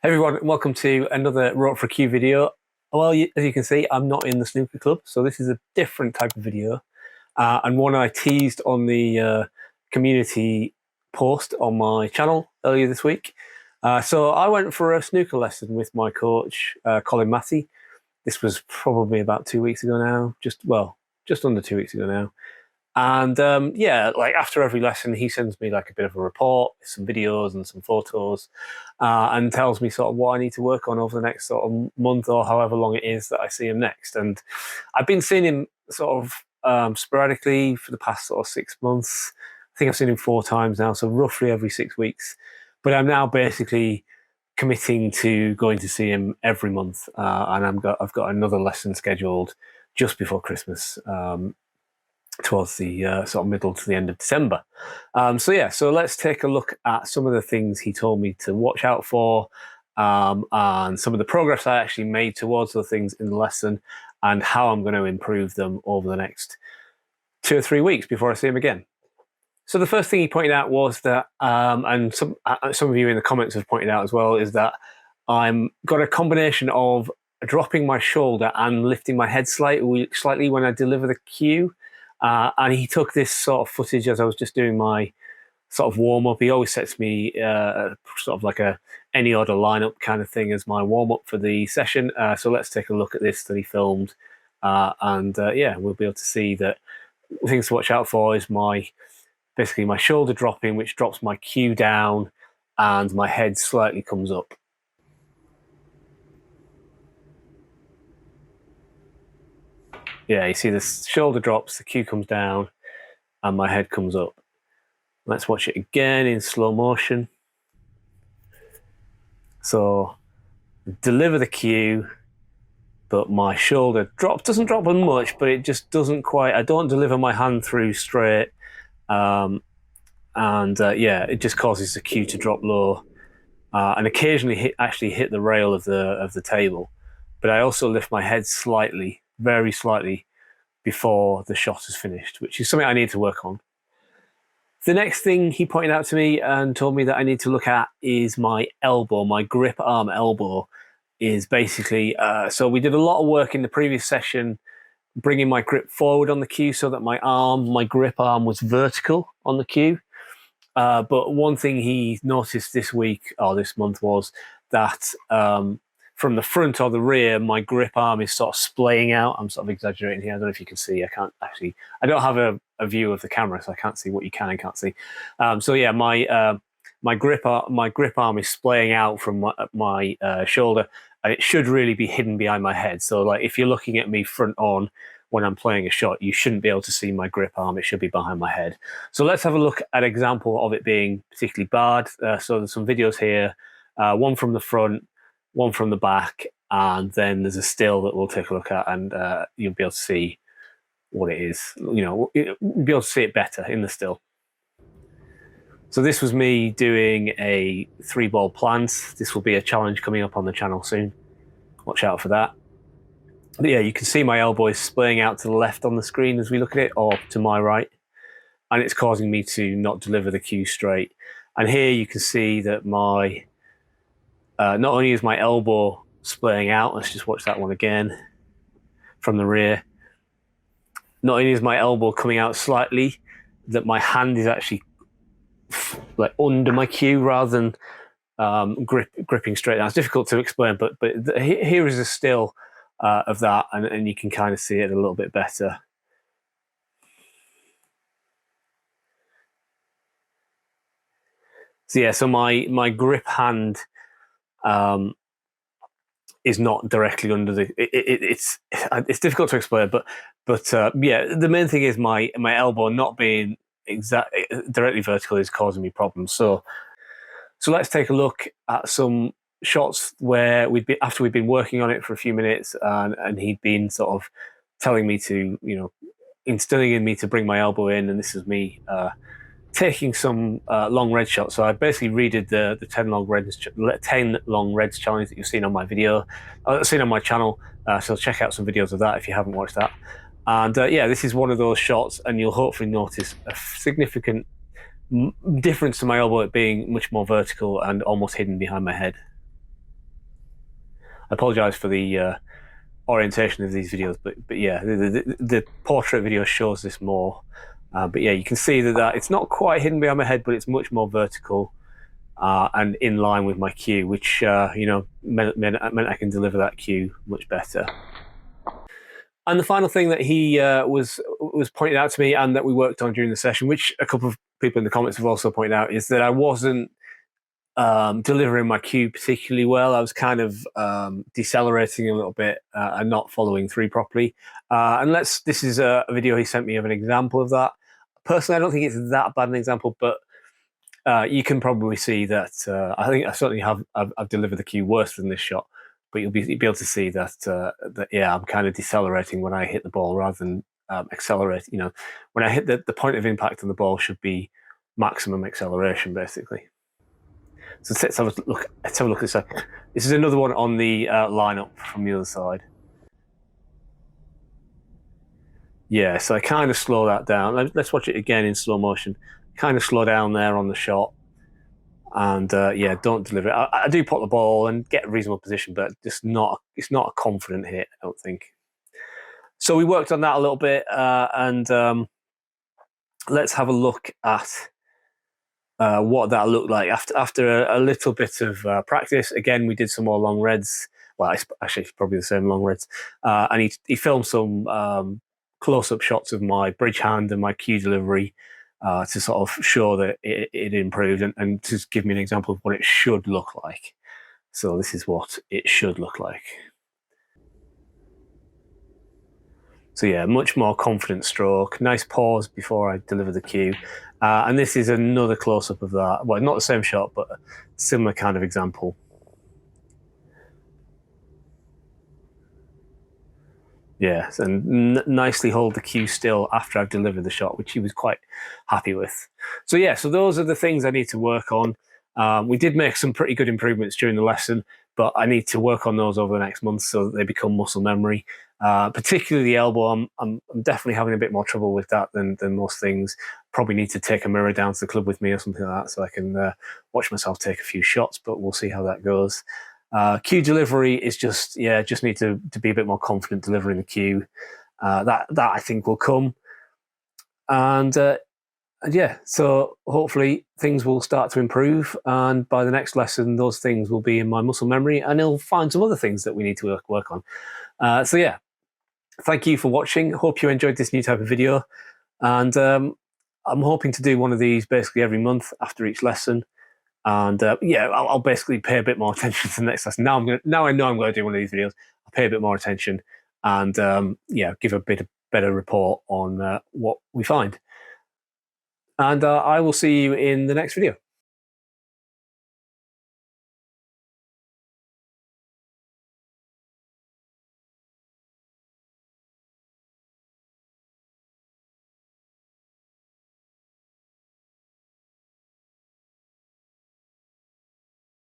Hey everyone, welcome to another Rope for a Cue video. Well, as you can see, I'm not in the snooker club, so this is a different type of video, and one I teased on the community post on my channel earlier this week. So I went for a snooker lesson with my coach, Colin Matty. This was probably about 2 weeks ago now, just under 2 weeks ago now. And yeah, like after every lesson, he sends me like a bit of a report, some videos and some photos, and tells me sort of what I need to work on over the next sort of month or however long it is that I see him next. And I've been seeing him sort of sporadically for the past sort of 6 months. I think I've seen him 4 times now, so roughly every 6 weeks. But I'm now basically committing to going to see him every month, and I've got another lesson scheduled just before Christmas. Towards the sort of middle to the end of December. So let's take a look at some of the things he told me to watch out for, and some of the progress I actually made towards those things in the lesson, and how I'm going to improve them over the next 2 or 3 weeks before I see him again. So the first thing he pointed out was that, and some of you in the comments have pointed out as well, is that I'm got a combination of dropping my shoulder and lifting my head slightly when I deliver the cue. And he took this sort of footage as I was just doing my sort of warm-up. He always sets me sort of like a any order lineup kind of thing as my warm-up for the session. So let's take a look at this that he filmed. Yeah, we'll be able to see that things to watch out for is basically my shoulder dropping, which drops my cue down, and my head slightly comes up. Yeah, you see the shoulder drops, the cue comes down, and my head comes up. Let's watch it again in slow motion. So, deliver the cue, but my shoulder doesn't drop much, but it just doesn't quite, I don't deliver my hand through straight. Yeah, it just causes the cue to drop low, and occasionally actually hit the rail of the table. But I also lift my head slightly, very slightly, before the shot is finished, which is something I need to work on. The next thing he pointed out to me and told me that I need to look at is my elbow. My grip arm elbow is basically, so we did a lot of work in the previous session bringing my grip forward on the cue so that my grip arm was vertical on the cue. But one thing he noticed this week or this month was that from the front or the rear, my grip arm is sort of splaying out. I'm sort of exaggerating here. I don't know if you can see. I don't have a view of the camera, so I can't see what you can and can't see. So yeah, my grip arm is splaying out from my shoulder, and it should really be hidden behind my head. So like if you're looking at me front on when I'm playing a shot, you shouldn't be able to see my grip arm. It should be behind my head. So let's have a look at an example of it being particularly bad. So there's some videos here, one from the front, one from the back, and then there's a still that we'll take a look at, and you'll be able to see what it is. You'll be able to see it better in the still. So this was me doing a 3-ball plant. This will be a challenge coming up on the channel soon. Watch out for that. But yeah, you can see my elbow is splaying out to the left on the screen as we look at it, or to my right, and it's causing me to not deliver the cue straight. And here you can see that not only is my elbow splaying out, let's just watch that one again from the rear. Not only is my elbow coming out slightly, that my hand is actually like under my cue rather than gripping straight down. It's difficult to explain, but here is a still of that, and you can kind of see it a little bit better. So yeah, so my grip hand is not directly under the. It's difficult to explain, but yeah, the main thing is my elbow not being directly vertical is causing me problems. So let's take a look at some shots where after we'd been working on it for a few minutes, and he'd been sort of telling me to, instilling in me to bring my elbow in, and this is me taking some long red shots. So I basically redid the 10 long reds challenge that you've seen on my seen on my channel. So check out some videos of that if you haven't watched that. And yeah, this is one of those shots, and you'll hopefully notice a significant difference to my elbow, it being much more vertical and almost hidden behind my head. I apologize for the orientation of these videos, but yeah, the portrait video shows this more. But yeah, you can see that it's not quite hidden behind my head, but it's much more vertical and in line with my cue, which meant I can deliver that cue much better. And the final thing that he was pointed out to me, and that we worked on during the session, which a couple of people in the comments have also pointed out, is that I wasn't delivering my cue particularly well. I was kind of decelerating a little bit and not following through properly. This is a video he sent me of an example of that. Personally, I don't think it's that bad an example, but you can probably see that. I think I certainly I've delivered the cue worse than this shot, but you'll be able to see that yeah, I'm kind of decelerating when I hit the ball rather than accelerate. When I hit the point of impact on the ball should be maximum acceleration, basically. So let's have a look. Let's have a look at this. This is another one on the lineup from the other side. Yeah, so I kind of slow that down. Let's watch it again in slow motion. Kind of slow down there on the shot, and yeah, don't deliver it. I do put the ball and get a reasonable position, but it's not a confident hit, I don't think. So we worked on that a little bit, and let's have a look at what that looked like after a little bit of practice. Again, we did some more long reds. Well, actually, it's probably the same long reds. And he filmed some close-up shots of my bridge hand and my cue delivery to sort of show that it improved and to give me an example of what it should look like. So this is what it should look like. So yeah, much more confident stroke. Nice pause before I deliver the cue. And this is another close-up of that. Well, not the same shot, but a similar kind of example. Yeah, and nicely hold the cue still after I've delivered the shot, which he was quite happy with. So yeah, so those are the things I need to work on. We did make some pretty good improvements during the lesson, but I need to work on those over the next month so that they become muscle memory. Particularly the elbow, I'm definitely having a bit more trouble with that than most things. Probably need to take a mirror down to the club with me or something like that so I can watch myself take a few shots, but we'll see how that goes. Cue delivery is just need to be a bit more confident delivering the cue. That I think will come. And yeah, so hopefully things will start to improve, and by the next lesson those things will be in my muscle memory, and he'll find some other things that we need to work on. So yeah, thank you for watching. Hope you enjoyed this new type of video, and I'm hoping to do one of these basically every month after each lesson. And yeah, I'll basically pay a bit more attention to the next lesson. Now I know I'm going to do one of these videos. I'll pay a bit more attention and yeah, give a better report on what we find. And I will see you in the next video.